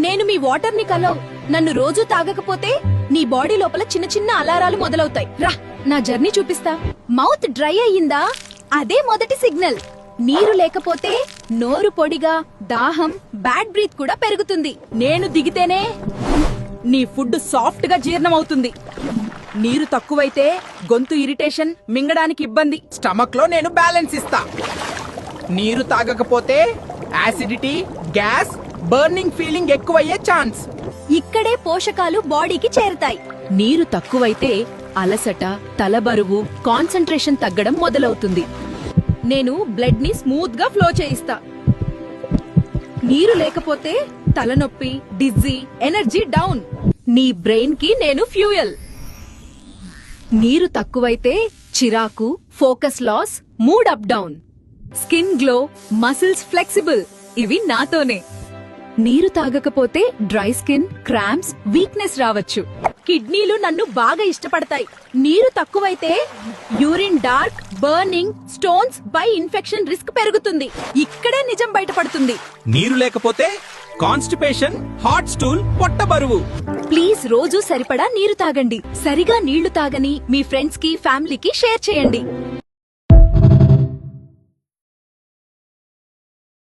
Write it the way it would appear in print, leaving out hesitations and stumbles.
నేను మీ వాటర్ ని కలవ్. నన్ను రోజు తాగకపోతే నీ బాడీ లోపల చిన్న చిన్న అలారాలు మొదలవుతాయి. రా, నా జర్నీ చూపిస్తా. మౌత్ డ్రై అయ్యిందా? అదే మొదటి సిగ్నల్. నీరు లేకపోతే నోరు పొడిగా, దాహం, బ్యాడ్ బ్రీత్ కూడా పెరుగుతుంది. నేను దిగితేనే నీ ఫుడ్ సాఫ్ట్ గా జీర్ణమవుతుంది. నీరు తక్కువైతే గొంతు ఇరిటేషన్, మింగడానికి ఇబ్బంది. స్టమక్ లో నేను బ్యాలెన్స్ ఇస్తా. నీరు తాగకపోతే యాసిడిటీ, గ్యాస్, బర్నింగ్ ఫీలింగ్ ఎక్కువయ్యే ఛాన్స్. ఇక్కడే పోషకాలు బాడీకి చేరుతాయి. నీరు తక్కువైతే అలసట, తలబరువు, కాన్సంట్రేషన్ తగ్గడం మొదలవుతుంది. నేను బ్లడ్ ని స్మూత్ గా ఫ్లో చేయిస్తా. నీరు లేకపోతే తలనొప్పి, డిజ్జీ, ఎనర్జీ డౌన్. నీ బ్రెయిన్ కి నేను ఫ్యూయల్. నీరు తక్కువైతే చిరాకు, focus loss, mood up down. Skin glow, muscles flexible. ఇవి నాతోనే. నీరు తాగకపోతే డ్రై స్కిన్, క్రాంప్స్, వీక్నెస్ రావచ్చు. కిడ్నీలు నన్ను బాగా ఇష్టపడతాయి. నీరు తక్కువైతే urine dark, burning, stones, by infection risk పెరుగుతుంది. ఇక్కడే నిజం బయటపడుతుంది. నీరు లేకపోతే కాన్స్టిపేషన్, హాట్ స్టూల్, పొట్ట బరువు. ప్లీజ్ రోజు సరిపడా నీరు తాగండి. సరిగా నీళ్లు తాగని మీ ఫ్రెండ్స్ కి, ఫ్యామిలీకి షేర్ చేయండి.